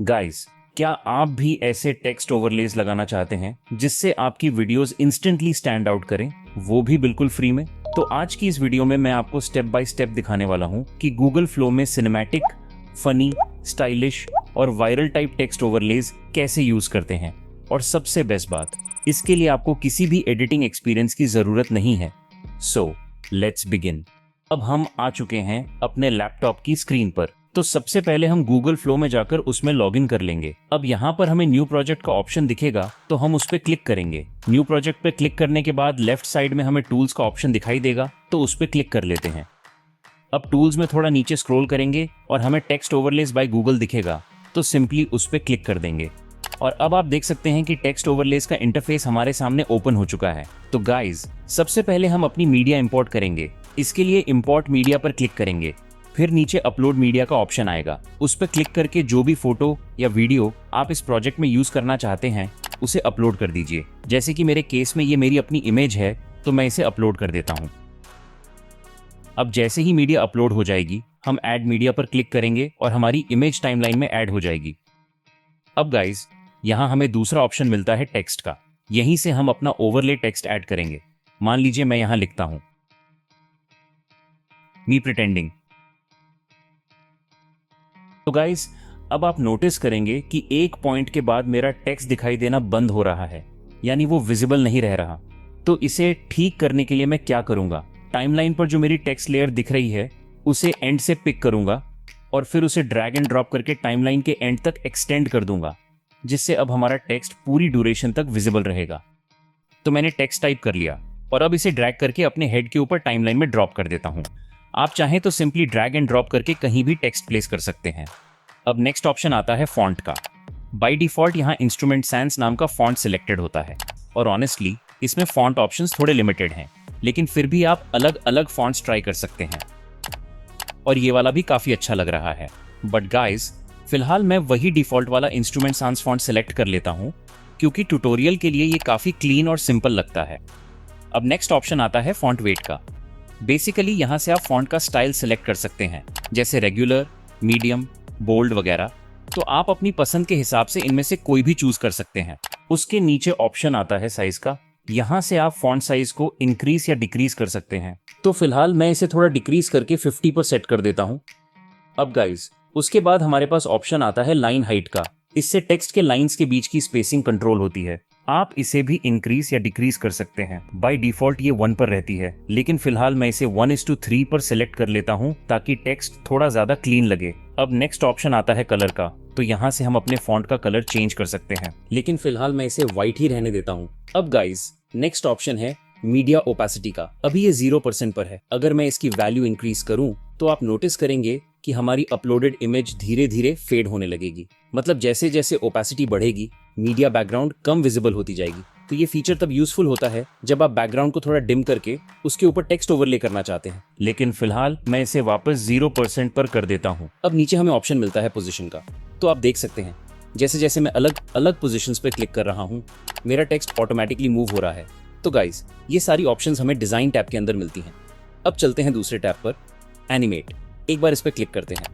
Guys, क्या आप भी ऐसे टेक्स्ट ओवरलेज लगाना चाहते हैं जिससे आपकी वीडियोस इंस्टेंटली स्टैंड आउट करें, वो भी बिल्कुल फ्री में? तो आज की इस वीडियो में मैं आपको स्टेप बाय स्टेप दिखाने वाला हूं कि गूगल फ्लो में सिनेमैटिक, फनी, स्टाइलिश और वायरल टाइप टेक्स्ट ओवरलेज कैसे यूज करते हैं। और सबसे बेस्ट बात, इसके लिए आपको किसी भी एडिटिंग एक्सपीरियंस की जरूरत नहीं है। So let's begin. अब हम आ चुके हैं अपने लैपटॉप की स्क्रीन पर। तो सबसे पहले हम गूगल फ्लो में जाकर उसमें लॉगिन कर लेंगे। अब यहाँ पर हमें न्यू प्रोजेक्ट का ऑप्शन दिखेगा, तो हम उस पर क्लिक करेंगे। न्यू प्रोजेक्ट पे क्लिक करने के बाद लेफ्ट साइड में हमें टूल्स का ऑप्शन दिखाई देगा, तो उस पर क्लिक कर लेते हैं। अब टूल्स में थोड़ा नीचे स्क्रॉल करेंगे और हमें टेक्स्ट ओवरलेज बाय गूगल दिखेगा, तो सिंपली उस पर क्लिक कर देंगे। और अब आप देख सकते हैं कि टेक्स्ट ओवरलेज का इंटरफेस हमारे सामने ओपन हो चुका है। तो गाइज, सबसे पहले हम अपनी मीडिया इंपोर्ट करेंगे। इसके लिए इंपोर्ट मीडिया पर क्लिक करेंगे। फिर नीचे अपलोड मीडिया का ऑप्शन आएगा, उस पर क्लिक करके जो भी फोटो या वीडियो आप इस प्रोजेक्ट में यूज करना चाहते हैं उसे अपलोड कर दीजिए। जैसे कि मेरे केस में ये मेरी अपनी इमेज है, तो मैं इसे अपलोड कर देता हूँ। अब जैसे ही मीडिया अपलोड हो जाएगी, हम ऐड मीडिया पर क्लिक करेंगे और हमारी इमेज टाइमलाइन में ऐड हो जाएगी। अब गाइज, यहाँ हमें दूसरा ऑप्शन मिलता है टेक्स्ट का। यहीं से हम अपना ओवरले टेक्स्ट ऐड करेंगे। मान लीजिए मैं यहाँ लिखता हूँ मी प्रिटेंडिंग। तो गाइस, अब आप नोटिस करेंगे कि एक पॉइंट के बाद मेरा टेक्स्ट दिखाई देना बंद हो रहा है, यानी वो विजिबल नहीं रह रहा। तो इसे ठीक करने के लिए मैं क्या करूंगा, टाइमलाइन पर जो मेरी टेक्स्ट लेयर दिख रही है उसे एंड से पिक करूंगा और फिर उसे ड्रैग एंड ड्रॉप करके टाइमलाइन के एंड तक एक्सटेंड कर दूंगा, जिससे अब हमारा टेक्स्ट पूरी ड्यूरेशन तक विजिबल रहेगा। तो मैंने टेक्स्ट टाइप कर लिया और अब इसे ड्रैग करके अपने हेड के ऊपर टाइमलाइन में ड्रॉप कर देता हूं। आप चाहें तो सिंपली ड्रैग एंड ड्रॉप करके कहीं भी टेक्स्ट प्लेस कर सकते हैं। अब नेक्स्ट ऑप्शन आता है फॉन्ट का। बाय डिफॉल्ट यहाँ इंस्ट्रूमेंट सैंस नाम का फॉन्ट सिलेक्टेड होता है और ऑनेस्टली इसमें फॉन्ट ऑप्शंस थोड़े लिमिटेड हैं, लेकिन फिर भी आप अलग अलग फॉन्ट्स ट्राई कर सकते हैं और ये वाला भी काफी अच्छा लग रहा है। बट गाइस, फिलहाल मैं वही डिफॉल्ट वाला इंस्ट्रूमेंट सैंस फॉन्ट सिलेक्ट कर लेता हूँ, क्योंकि ट्यूटोरियल के लिए ये काफी क्लीन और सिंपल लगता है। अब नेक्स्ट ऑप्शन आता है फॉन्ट वेट का। बेसिकली यहाँ से आप फॉन्ट का स्टाइल सिलेक्ट कर सकते हैं, जैसे रेगुलर, मीडियम, बोल्ड वगैरह। तो आप अपनी पसंद के हिसाब से इनमें से कोई भी चूज कर सकते हैं। उसके नीचे ऑप्शन आता है साइज का। यहाँ से आप फॉन्ट साइज को इंक्रीज या डिक्रीज कर सकते हैं। तो फिलहाल मैं इसे थोड़ा डिक्रीज करके 50 पर सेट कर देता हूँ। अब गाइज, उसके बाद हमारे पास ऑप्शन आता है लाइन हाइट का। इससे टेक्स्ट के लाइंस के बीच की स्पेसिंग कंट्रोल होती है। आप इसे भी इंक्रीज या डिक्रीज कर सकते हैं। बाय डिफॉल्ट ये 1 पर रहती है, लेकिन फिलहाल मैं इसे 1:3 पर सिलेक्ट कर लेता हूं, ताकि टेक्स्ट थोड़ा ज्यादा क्लीन लगे। अब नेक्स्ट ऑप्शन आता है कलर का। तो यहाँ से हम अपने फॉन्ट का कलर चेंज कर सकते हैं, लेकिन फिलहाल मैं इसे व्हाइट ही रहने देता हूँ। अब गाइज, नेक्स्ट ऑप्शन है मीडिया ओपेसिटी का। अभी ये 0% पर है। अगर मैं इसकी वैल्यू इंक्रीज करूं तो आप नोटिस करेंगे कि हमारी अपलोडेड इमेज धीरे धीरे फेड होने लगेगी। मतलब जैसे जैसे ओपेसिटी बढ़ेगी, मीडिया बैकग्राउंड कम विजिबल होती जाएगी। तो ये फीचर तब यूजफुल होता है जब आप बैकग्राउंड को थोड़ा डिम करके उसके ऊपर टेक्स्ट ओवरले करना चाहते हैं। लेकिन फिलहाल मैं इसे वापस 0% पर कर देता हूँ। अब नीचे हमें ऑप्शन मिलता है पोजीशन का। तो आप देख सकते हैं जैसे जैसे मैं अलग अलग पोजीशंस पे क्लिक कर रहा हूँ, मेरा टेक्स्ट ऑटोमेटिकली मूव हो रहा है। तो गाइज, ये सारी ऑप्शंस हमें डिजाइन टैब के अंदर मिलती हैं। अब चलते हैं दूसरे टैब पर, एनिमेट। एक बार इस पर क्लिक करते हैं।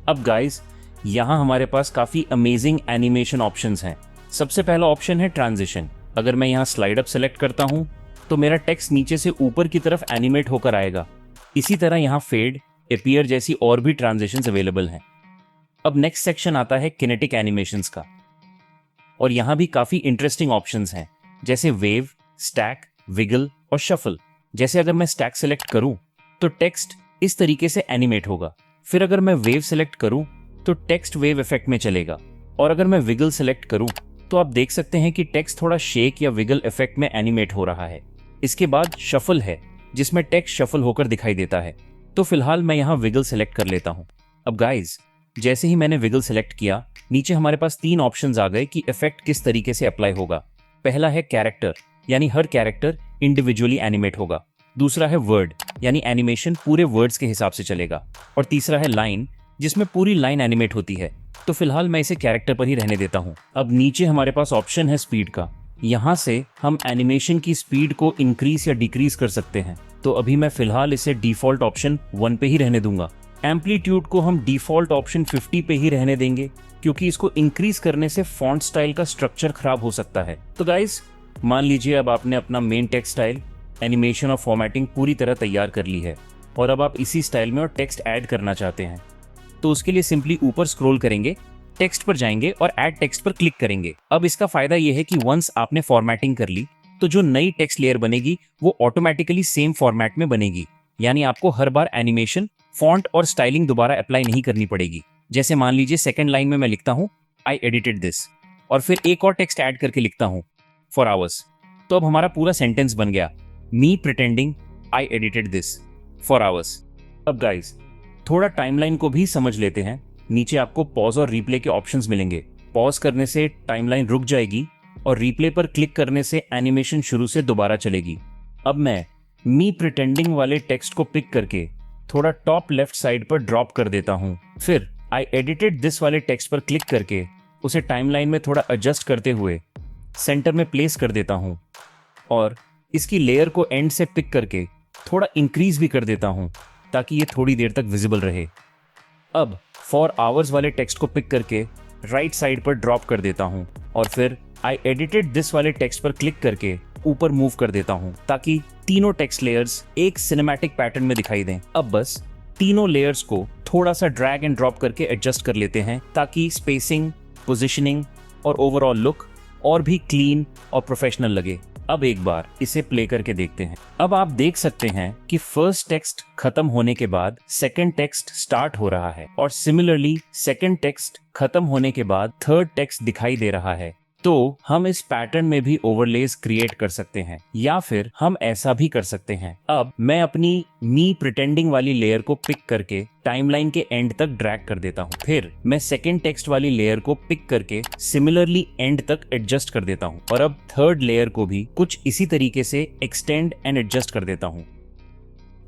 अब गाइज, यहाँ हमारे पास काफी अमेजिंग एनिमेशन ऑप्शंस हैं। सबसे पहला ऑप्शन है ट्रांजिशन। अगर मैं यहाँ स्लाइड अप सेलेक्ट करता हूँ तो मेरा टेक्स्ट नीचे से ऊपर की तरफ एनिमेट होकर आएगा। इसी तरह यहाँ फेड, अपीयर जैसी और भी ट्रांजिशंस अवेलेबल हैं। अब नेक्स्ट सेक्शन आता है किनेटिक एनिमेशंस का, और यहाँ भी काफी इंटरेस्टिंग ऑप्शंस हैं, जैसे वेव, स्टैक, विगल और शफल। जैसे अगर मैं स्टैक सेलेक्ट करूं तो टेक्स्ट इस तरीके से एनिमेट होगा। फिर अगर मैं वेव सेलेक्ट करूं तो टेक्स्ट वेव इफेक्ट में चलेगा, और अगर मैं विगल सेलेक्ट करूं तो आप देख सकते हैं कि टेक्स्ट थोड़ा शेक या विगल इफेक्ट में एनिमेट हो रहा है। इसके बाद शफल है, जिसमें टेक्स्ट शफल होकर दिखाई देता है। तो फिलहाल मैं यहाँ विगल सेलेक्ट कर लेता हूँ। अब गाइज, जैसे ही मैंने विगल सेलेक्ट किया, नीचे हमारे पास 3 ऑप्शंस आ गए कि इफेक्ट किस तरीके से अप्लाई होगा। पहला है कैरेक्टर, यानी हर कैरेक्टर इंडिविजुअली एनिमेट होगा। दूसरा है वर्ड, यानी एनिमेशन पूरे वर्ड्स के हिसाब से चलेगा। और तीसरा है लाइन, जिसमें पूरी लाइन एनिमेट होती है। तो फिलहाल मैं इसे कैरेक्टर पर ही रहने देता हूँ। अब नीचे हमारे पास ऑप्शन है स्पीड का। यहाँ से हम एनिमेशन की स्पीड को इंक्रीज या डिक्रीज कर सकते हैं। तो अभी मैं फिलहाल इसे डिफॉल्ट ऑप्शन 1 पे ही रहने दूंगा। एम्पलीट्यूड को हम डिफॉल्ट ऑप्शन 50 पे ही रहने देंगे। क्योंकि इसको इंक्रीज करने से फॉन्ट स्टाइल का स्ट्रक्चर खराब हो सकता है। तो गाइस, मान लीजिए अब आपने अपना मेन टेक्स्ट स्टाइल, एनिमेशन और फॉर्मेटिंग पूरी तरह तैयार कर ली है और अब आप इसी स्टाइल में और टेक्स्ट ऐड करना चाहते हैं। तो उसके लिए सिंपली ऊपर स्क्रॉल करेंगे, टेक्स्ट पर जाएंगे और ऐड टेक्स्ट पर क्लिक करेंगे। अब इसका फायदा यह है कि वंस आपने फॉर्मेटिंग कर ली तो जो नई टेक्स्ट लेयर बनेगी वो ऑटोमेटिकली सेम फॉर्मेट में बनेगी, यानी आपको हर बार एनिमेशन, फॉन्ट और स्टाइलिंग दोबारा अप्लाई नहीं करनी पड़ेगी। जैसे मान लीजिए सेकंड लाइन में मैं लिखता हूँ आई एडिटेड दिस और फिर एक और टेक्स्ट ऐड करके लिखता हूँ फॉर आवर्स। तो अब हमारा पूरा सेंटेंस बन गया, me pretending I edited this for hours. अब गाइस, थोड़ा टाइमलाइन को भी समझ लेते हैं। नीचे आपको पॉज और रीप्ले के ऑप्शंस मिलेंगे। पॉज करने से टाइमलाइन रुक जाएगी और रीप्ले पर क्लिक करने से एनिमेशन शुरू से दोबारा चलेगी। अब मैं मी प्रिटेंडिंग वाले टेक्स्ट को पिक करके थोड़ा टॉप लेफ्ट साइड पर ड्रॉप कर देता हूं। फिर आई एडिटेड दिस वाले टेक्स्ट पर क्लिक करके उसे टाइमलाइन में थोड़ा एडजस्ट करते हुए सेंटर में प्लेस कर देता हूं और इसकी लेयर को एंड से पिक करके थोड़ा इंक्रीज भी कर देता हूं ताकि ये थोड़ी देर तक विजिबल रहे। अब फॉर आवर्स वाले टेक्स्ट को पिक करके राइट साइड पर ड्रॉप कर देता हूं और फिर आई एडिटेड दिस वाले टेक्स्ट पर क्लिक करके ऊपर मूव कर देता हूं ताकि तीनों टेक्स्ट लेयर्स एक सिनेमैटिक पैटर्न में दिखाई दें। अब बस तीनों लेयर्स को थोड़ा सा ड्रैग एंड ड्रॉप करके एडजस्ट कर लेते हैं ताकि स्पेसिंग, पोजीशनिंग और ओवरऑल लुक और भी क्लीन और प्रोफेशनल लगे। अब एक बार इसे प्ले करके देखते हैं। अब आप देख सकते हैं कि फर्स्ट टेक्स्ट खत्म होने के बाद सेकंड टेक्स्ट स्टार्ट हो रहा है और सिमिलरली सेकंड टेक्स्ट खत्म होने के बाद थर्ड टेक्स्ट दिखाई दे रहा है। तो हम इस पैटर्न में भी ओवरलेस क्रिएट कर सकते हैं या फिर हम ऐसा भी कर सकते हैं। अब मैं अपनी मी प्रिटेंडिंग वाली लेयर को पिक करके टाइमलाइन के एंड तक ड्रैग कर देता हूँ। फिर मैं सेकेंड टेक्स्ट वाली लेयर को पिक करके सिमिलरली एंड तक एडजस्ट कर देता हूँ और अब थर्ड लेयर को भी कुछ इसी तरीके से एक्सटेंड एंड एडजस्ट कर देता हूँ।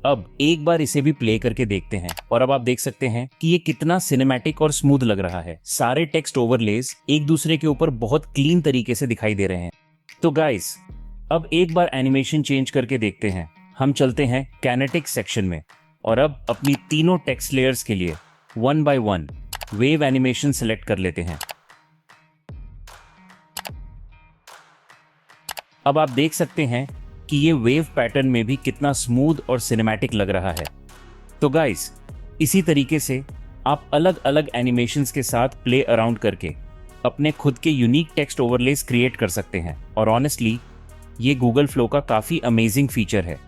अब एक बार इसे भी प्ले करके देखते हैं और अब आप देख सकते हैं कि ये कितना सिनेमैटिक और स्मूथ लग रहा है। सारे टेक्स्ट ओवरलेस एक दूसरे के ऊपर बहुत क्लीन तरीके से दिखाई दे रहे हैं। तो गाइस, अब एक बार एनिमेशन चेंज करके देखते हैं। हम चलते हैं काइनेटिक सेक्शन में और अब अपनी तीनों टेक्स्ट लेयर्स के लिए 1 by 1 वेव एनिमेशन सिलेक्ट कर लेते हैं। अब आप देख सकते हैं कि ये वेव पैटर्न में भी कितना स्मूथ और सिनेमैटिक लग रहा है। तो गाइस, इसी तरीके से आप अलग अलग एनिमेशंस के साथ प्ले अराउंड करके अपने खुद के यूनिक टेक्स्ट ओवरलेस क्रिएट कर सकते हैं और ऑनेस्टली ये गूगल फ्लो का काफ़ी अमेजिंग फीचर है।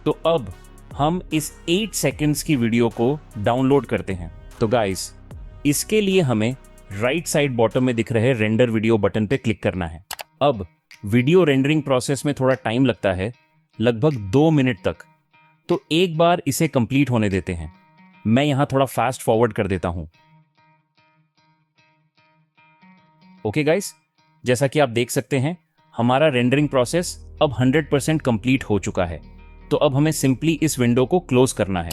तो अब हम इस 8 सेकेंड्स की वीडियो को डाउनलोड करते हैं। तो गाइस, इसके लिए हमें राइट साइड बॉटम में दिख रहे रेंडर वीडियो बटन पे क्लिक करना है। अब वीडियो रेंडरिंग प्रोसेस में थोड़ा टाइम लगता है, लगभग 2 मिनट तक। तो एक बार इसे कंप्लीट होने देते हैं। मैं यहां थोड़ा फास्ट फॉरवर्ड कर देता हूं। ओके गाइस, जैसा कि आप देख सकते हैं हमारा रेंडरिंग प्रोसेस अब 100% कंप्लीट हो चुका है। तो अब हमें सिंपली इस विंडो को क्लोज करना है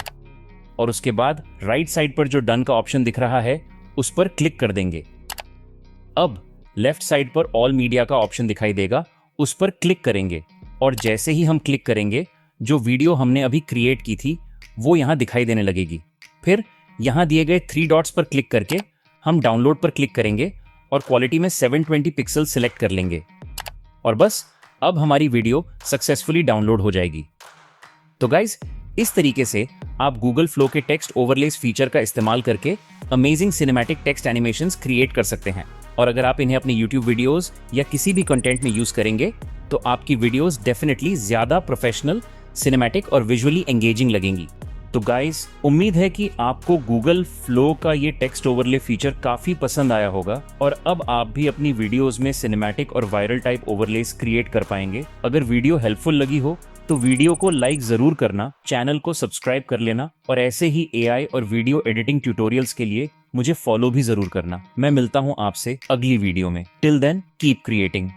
और उसके बाद राइट साइड पर जो डन का ऑप्शन दिख रहा है उस पर क्लिक कर देंगे। अब लेफ्ट साइड पर ऑल मीडिया का ऑप्शन दिखाई देगा, उस पर क्लिक करेंगे और जैसे ही हम क्लिक करेंगे जो वीडियो हमने अभी क्रिएट की थी वो यहाँ दिखाई देने लगेगी। फिर यहाँ दिए गए 3 डॉट्स पर क्लिक करके हम डाउनलोड पर क्लिक करेंगे और क्वालिटी में 720 पिक्सल सिलेक्ट कर लेंगे और बस अब हमारी वीडियो सक्सेसफुली डाउनलोड हो जाएगी। तो गाइज, इस तरीके से आप गूगल फ्लो के टेक्स्ट ओवरलेस फीचर का इस्तेमाल करके amazing cinematic text animations create कर सकते हैं और अगर आप इन्हें अपनी YouTube वीडियोस या किसी भी कंटेंट में यूज करेंगे तो आपकी वीडियोस डेफिनेटली ज्यादा प्रोफेशनल, सिनेमैटिक और विजुअली एंगेजिंग लगेंगी। तो गाइस, उम्मीद है कि आपको गूगल फ्लो का ये टेक्स्ट ओवरले फीचर काफी पसंद आया होगा और अब आप भी अपनी वीडियोस में सिनेमैटिक और वायरल टाइप ओवरलेस क्रिएट कर पाएंगे। अगर वीडियो हेल्पफुल लगी हो तो वीडियो को लाइक जरूर करना, चैनल को सब्सक्राइब कर लेना और ऐसे ही AI और वीडियो एडिटिंग ट्यूटोरियल्स के लिए मुझे फॉलो भी जरूर करना। मैं मिलता हूं आपसे अगली वीडियो में। Till then, keep creating.